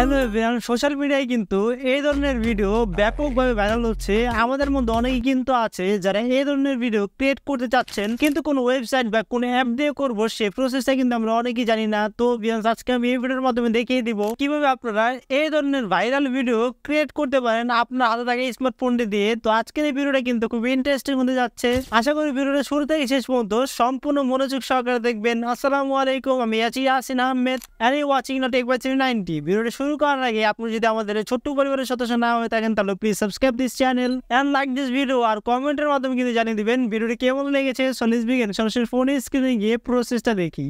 Hello everyone, social মিডিয়ায় কিন্তু এই ধরনের ভিডিও ব্যাপকভাবে ভাইরাল হচ্ছে। আমাদের মধ্যে অনেকেই কিন্তু আছে যারা এই ধরনের ভিডিও ক্রিয়েট করতে চাচ্ছেন, কিন্তু কোনো ওয়েবসাইট বা কোনো অ্যাপ দিয়ে করবো সেই প্রসেসটা কিন্তু আমরা অনেকেই জানি না। তো আজকে আমি এই ভিডিওর মাধ্যমে দেখিয়ে দিব কিভাবে আপনারা এই ধরনের ভাইরাল ভিডিও ক্রিয়েট করতে পারেন আপনার হাতে থাকা স্মার্টফোনটি দিয়ে। তো আজকের এই ভিডিওটা কিন্তু খুব ইন্টারেস্টিং হতে যাচ্ছে। আশা করি ভিডিওটা শুরু থেকে শেষ পর্যন্ত সম্পূর্ণ মনোযোগ সহকারে দেখবেন। আসসালামু আলাইকুম, আমি আছি Yasin Ahmed and you watching Tech Vai390। ভিডিওটা শুরু করার আগে আপনি যদি আমাদের ছোট্ট পরিবারের সদস্য না হয়ে থাকেন তাহলে please subscribe this channel and like this video, আর কমেন্টের মাধ্যমে কিন্তু জানিয়ে দিবেন ভিডিওটি কেমন লেগেছে। So let's begin. সরাসরি ফোনের স্ক্রিনে গিয়ে প্রসেসটা দেখি।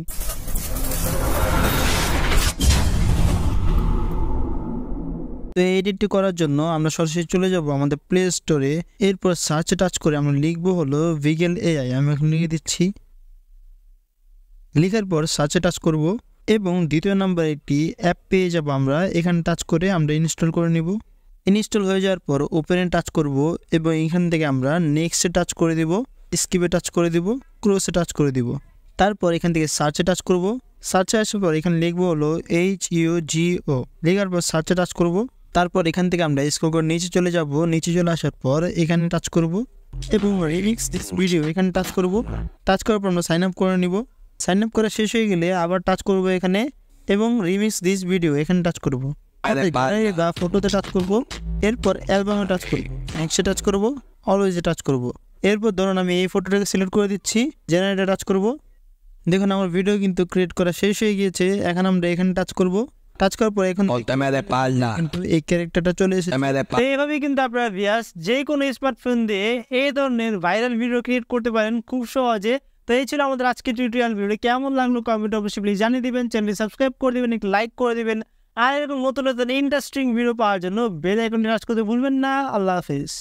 তো এডিটটি করার জন্য আমরা সরাসরি চলে যাব আমাদের প্লে স্টোরে। এরপর সার্চে টাচ করে আমরা লিখবো হলো Viggel AI। আমি এখন লিখে দিচ্ছি। লেখার পর সার্চে টাচ করব এবং দ্বিতীয় নাম্বার একটি অ্যাপ পেয়ে যাব। আমরা এখানে টাচ করে আমরা ইনস্টল করে নিব। ইনস্টল হয়ে যাওয়ার পর ওপেনে টাচ করব এবং এখান থেকে আমরা নেক্সটে টাচ করে দিব, স্কিপে টাচ করে দিব, ক্রসে টাচ করে দিব। তারপর এখান থেকে সার্চে টাচ করব। সার্চে আসার পর এখানে লিখবো হলো HUGO। লেখার পর সার্চে টাচ করব। তারপর এখান থেকে আমরা স্ক্রল করে নিচে চলে যাব। নিচে চলে আসার পর এখানে টাচ করব এবং রিমিক্স দিস ভিডিও এখানে টাচ করব। টাচ করার পর আমরা সাইন আপ করে নিব। সাইন আপ করা শেষ হয়ে গেলে আবার টাচ করব এখানে এবং রিমিক্স দিস ভিডিও এখানে টাচ করব। ফটোতে টাচ করব। এরপর অ্যালবামে টাচ করব, নেক্সটে টাচ করব, অলওয়েজে টাচ করব। এরপর ধরুন আমি এই ফটোটাকে সিলেক্ট করে দিচ্ছি, জেনারেটে টাচ করব। দেখুন আমার ভিডিও কিন্তু ক্রিয়েট করা শেষ হয়ে গিয়েছে। এখন আমরা এখানে টাচ করব। টাচ করার পর এখন কিন্তু এই ক্যারেক্টারটা চলে এসেছে। এইভাবে কিন্তু আপনারা যে কোনো স্মার্টফোন দিয়ে এই ধরনের ভাইরাল ভিডিও ক্রিয়েট করতে পারেন খুব সহজে। তো এই ছিল আমাদের আজকের টিউটোরিয়াল। ভিডিও কেমন লাগলো কমেন্ট অবশ্যই প্লিজ জানিয়ে দিবেন। চ্যানেলটি সাবস্ক্রাইব করে দিবেন, একটু লাইক করে দিবেন, আর এরকম নতুন নতুন ইন্টারেস্টিং ভিডিও পাওয়ার জন্য বেল আইকনটি টাচ করতে ভুলবেন না। আল্লাহ হাফেজ।